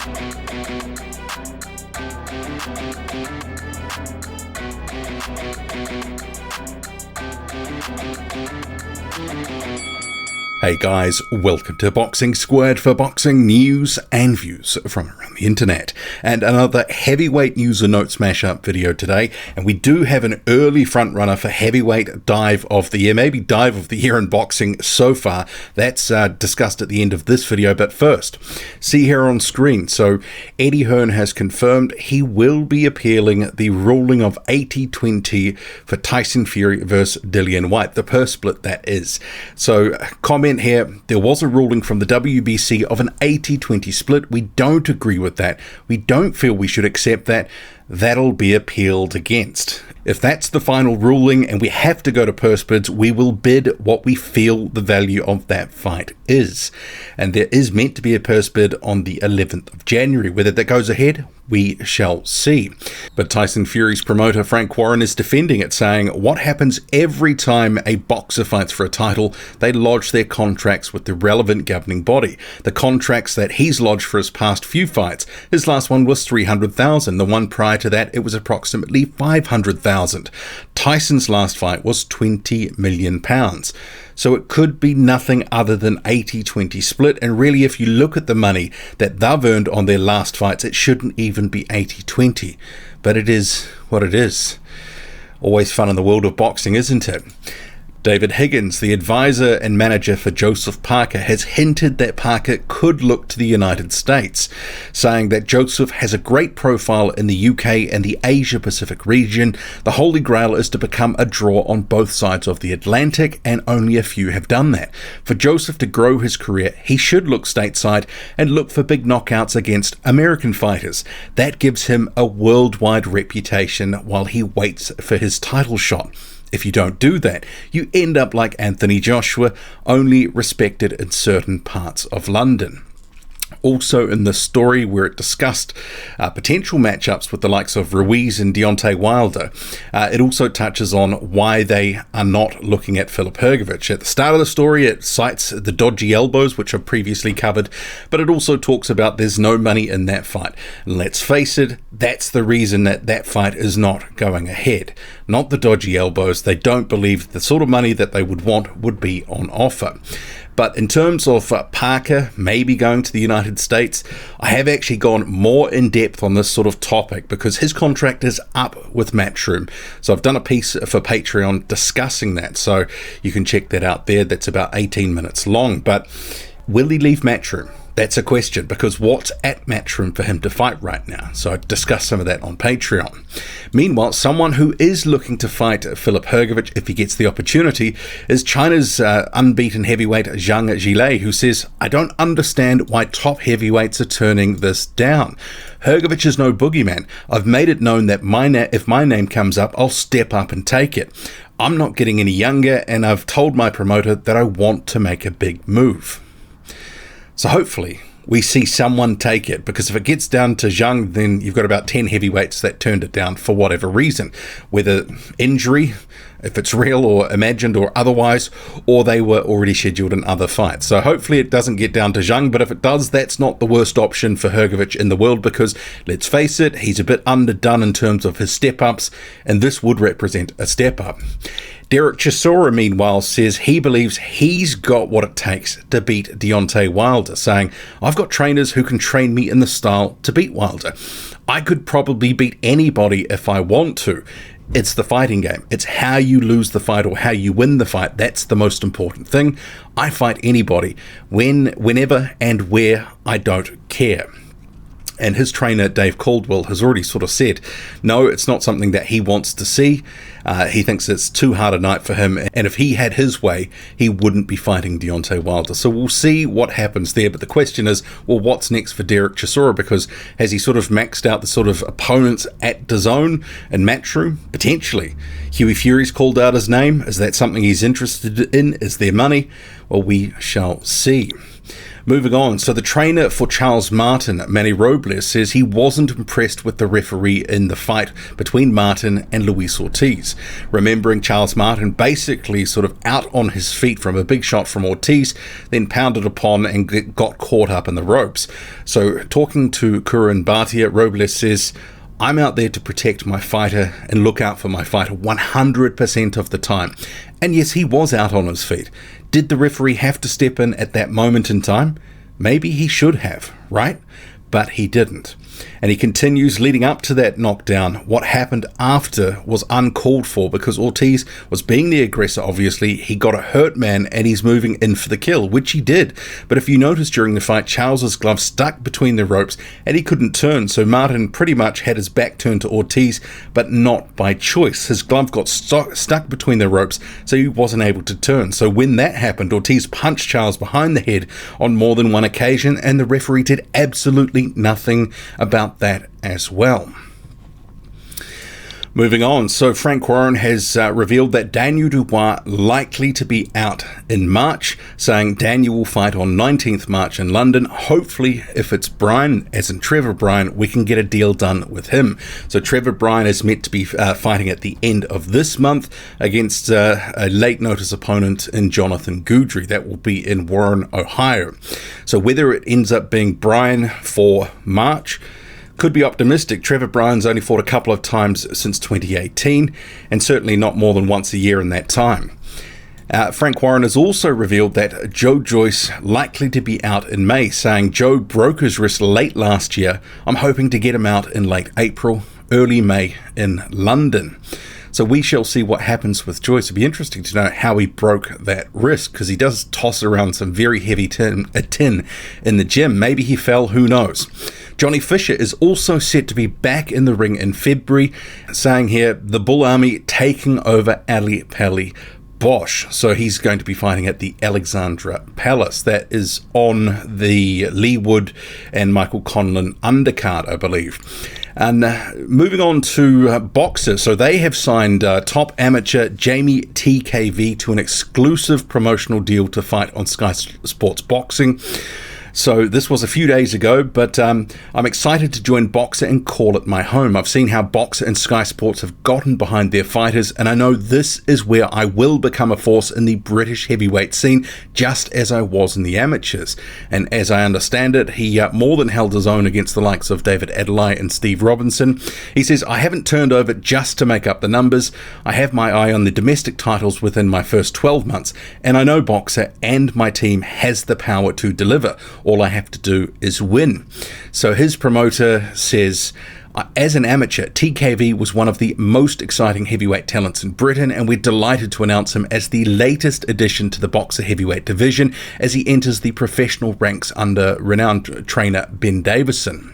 Hey guys, welcome to Boxing Squared for boxing news and views from around the internet. And another heavyweight news and notes mashup video today. And we do have an early front runner for heavyweight dive of the year, maybe dive of the year in boxing so far. That's discussed at the end of this video. But first, see here on screen. So Eddie Hearn has confirmed he will be appealing the ruling of 80-20 for Tyson Fury versus Dillian Whyte, the purse split that is. So comment here, there was a ruling from the WBC of an 80-20 split. We don't agree with that. We don't feel we should accept that. That'll be appealed against. If that's the final ruling and we have to go to purse bids, we will bid what we feel the value of that fight is. And there is meant to be a purse bid on the 11th of January. Whether that goes ahead, we shall see. But Tyson Fury's promoter Frank Warren is defending it, saying what happens every time a boxer fights for a title, they lodge their contracts with the relevant governing body. The contracts that he's lodged for his past few fights, his last one was $300,000. The one prior to that, it was approximately $500,000. Tyson's last fight was £20 million. So it could be nothing other than 80-20 split. And really, if you look at the money that they've earned on their last fights, it shouldn't even be 80-20. But it is what it is. Always fun in the world of boxing, isn't it? David Higgins, the advisor and manager for Joseph Parker, has hinted that Parker could look to the United States, saying that Joseph has a great profile in the UK and the Asia Pacific region. The Holy Grail is to become a draw on both sides of the Atlantic, and only a few have done that. For Joseph to grow his career, he should look stateside and look for big knockouts against American fighters. That gives him a worldwide reputation while he waits for his title shot. If you don't do that, you end up like Anthony Joshua, only respected in certain parts of London. Also in the story where it discussed potential matchups with the likes of Ruiz and Deontay Wilder, it also touches on why they are not looking at Filip Hrgovic. At the start of the story, it cites the dodgy elbows, which I've previously covered, but it also talks about there's no money in that fight. Let's face it, that's the reason that fight is not going ahead. Not the dodgy elbows. They don't believe the sort of money that they would want would be on offer. But in terms of Parker maybe going to the United States, I have actually gone more in depth on this sort of topic because his contract is up with Matchroom. So I've done a piece for Patreon discussing that. So you can check that out there. That's about 18 minutes long. But will he leave Matchroom? That's a question, because what's at Matchroom for him to fight right now? So I discussed some of that on Patreon. Meanwhile, someone who is looking to fight Filip Hrgovic if he gets the opportunity is China's unbeaten heavyweight Zhang Zhilei, who says, I don't understand why top heavyweights are turning this down. Hrgovic is no boogeyman. I've made it known that if my name comes up, I'll step up and take it. I'm not getting any younger, and I've told my promoter that I want to make a big move. So hopefully we see someone take it, because if it gets down to Zhang, then you've got about 10 heavyweights that turned it down for whatever reason, whether injury, if it's real or imagined or otherwise, or they were already scheduled in other fights. So hopefully it doesn't get down to Zhang, but if it does, that's not the worst option for Hrgovic in the world, because let's face it, he's a bit underdone in terms of his step-ups, and this would represent a step-up. Derek Chisora, meanwhile, says he believes he's got what it takes to beat Deontay Wilder, saying, I've got trainers who can train me in the style to beat Wilder. I could probably beat anybody if I want to. It's the fighting game. It's how you lose the fight or how you win the fight. That's the most important thing. I fight anybody, whenever and where, I don't care. And his trainer, Dave Caldwell, has already sort of said, no, it's not something that he wants to see. He thinks it's too hard a night for him. And if he had his way, he wouldn't be fighting Deontay Wilder. So we'll see what happens there. But the question is, well, what's next for Derek Chisora? Because has he sort of maxed out the sort of opponents at DAZN and Matchroom? Potentially. Hughie Fury's called out his name. Is that something he's interested in? Is there money? Well, we shall see. Moving on, so the trainer for Charles Martin, Manny Robles, says he wasn't impressed with the referee in the fight between Martin and Luis Ortiz. Remembering Charles Martin basically sort of out on his feet from a big shot from Ortiz, then pounded upon and got caught up in the ropes. So talking to Kurin Bhatia, Robles says, I'm out there to protect my fighter and look out for my fighter 100% of the time. And yes, he was out on his feet. Did the referee have to step in at that moment in time? Maybe he should have, right? But he didn't. And he continues, leading up to that knockdown, what happened after was uncalled for because Ortiz was being the aggressor, obviously. He got a hurt man and he's moving in for the kill, which he did. But if you notice during the fight, Charles's glove stuck between the ropes and he couldn't turn. So Martin pretty much had his back turned to Ortiz, but not by choice. His glove got stuck between the ropes, so he wasn't able to turn. So when that happened, Ortiz punched Charles behind the head on more than one occasion, and the referee did absolutely nothing about that as well. Moving on, so Frank Warren has revealed that Daniel Dubois likely to be out in March, saying Daniel will fight on 19th March in London. Hopefully, if it's Bryan, as in Trevor Bryan, we can get a deal done with him. So Trevor Bryan is meant to be fighting at the end of this month against a late notice opponent in Jonathan Goudry. That will be in Warren, Ohio. So whether it ends up being Bryan for March, could be optimistic. Trevor Bryan's only fought a couple of times since 2018, and certainly not more than once a year in that time. Frank Warren has also revealed that Joe Joyce likely to be out in May, saying Joe broke his wrist late last year. I'm hoping to get him out in late April, early May in London. So we shall see what happens with Joyce. It'll be interesting to know how he broke that wrist, because he does toss around some very heavy tin in the gym. Maybe he fell, who knows. Johnny Fisher is also set to be back in the ring in February, saying here, the Bull Army taking over Ali Pali Bosch. So he's going to be fighting at the Alexandra Palace. That is on the Lee Wood and Michael Conlon undercard, I believe. And moving on to boxers. So they have signed top amateur Jamie TKV to an exclusive promotional deal to fight on Sky Sports Boxing. So this was a few days ago, but I'm excited to join Boxer and call it my home. I've seen how Boxer and Sky Sports have gotten behind their fighters, and I know this is where I will become a force in the British heavyweight scene, just as I was in the amateurs. And as I understand it, he more than held his own against the likes of David Adeleye and Steve Robinson. He says, I haven't turned over just to make up the numbers. I have my eye on the domestic titles within my first 12 months, and I know Boxer and my team has the power to deliver. All I have to do is win. So his promoter says, as an amateur, TKV was one of the most exciting heavyweight talents in Britain, and we're delighted to announce him as the latest addition to the Boxer heavyweight division as he enters the professional ranks under renowned trainer Ben Davison.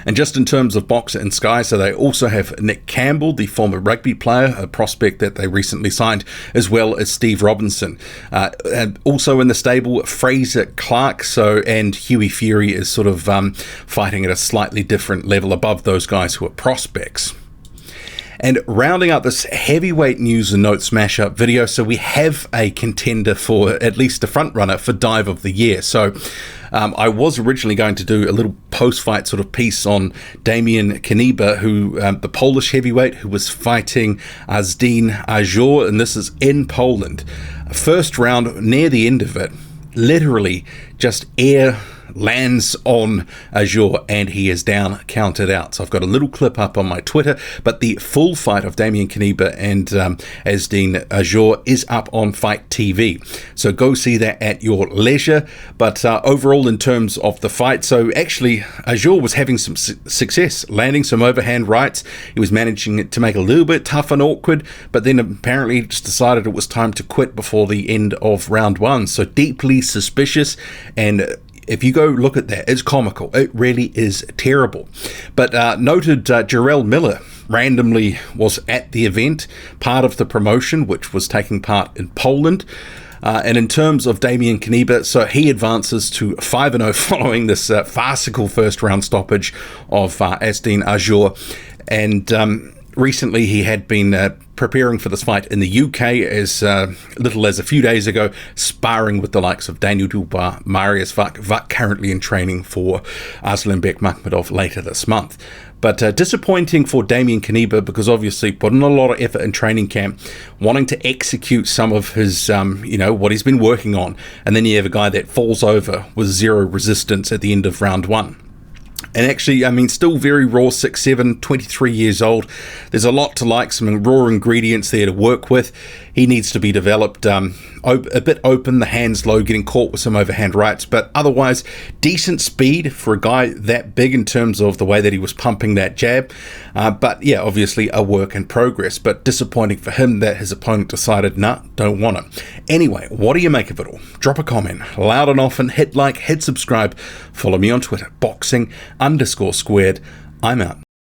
And just in terms of Boxer and Sky, so they also have Nick Campbell, the former rugby player, a prospect that they recently signed, as well as Steve Robinson. And also in the stable, Fraser Clark, and Hughie Fury is sort of fighting at a slightly different level above those guys who are prospects. And rounding out this heavyweight news and notes smash-up video, so we have a contender for at least a front runner for Dive of the Year. So I was originally going to do a little post-fight sort of piece on Damian Knyba, who the Polish heavyweight who was fighting Aazddin Aajour, and this is in Poland. First round, near the end of it, literally just air lands on Aajour and he is down, counted out. So I've got a little clip up on my Twitter, but the full fight of Damian Knyba and Aazddin Aajour is up on Fight TV. So go see that at your leisure. But overall, in terms of the fight, so actually Aajour was having some success, landing some overhand rights. He was managing it to make it a little bit tough and awkward, but then apparently just decided it was time to quit before the end of round one. So deeply suspicious, and if you go look at that, it's comical. It really is terrible. But noted Jarrell Miller randomly was at the event, part of the promotion, which was taking part in Poland. And in terms of Damian Knyba, so he advances to 5-0 following this farcical first round stoppage of Aazddin Aajour. And recently he had been preparing for this fight in the UK as little as a few days ago, sparring with the likes of Daniel Dubois, Marius Vuk currently in training for Arslan Bekmambetov later this month. But disappointing for Damian Knyba, because obviously put in a lot of effort in training camp, wanting to execute some of his, what he's been working on. And then you have a guy that falls over with zero resistance at the end of round one. And actually, I mean, still very raw, 6'7", 23 years old. There's a lot to like, some raw ingredients there to work with. He needs to be developed a bit open, the hands low, getting caught with some overhand rights. But otherwise, decent speed for a guy that big in terms of the way that he was pumping that jab. But yeah, obviously a work in progress. But disappointing for him that his opponent decided, nah, don't want him. Anyway, what do you make of it all? Drop a comment, loud and often, hit like, hit subscribe. Follow me on Twitter, boxing_squared. I'm out.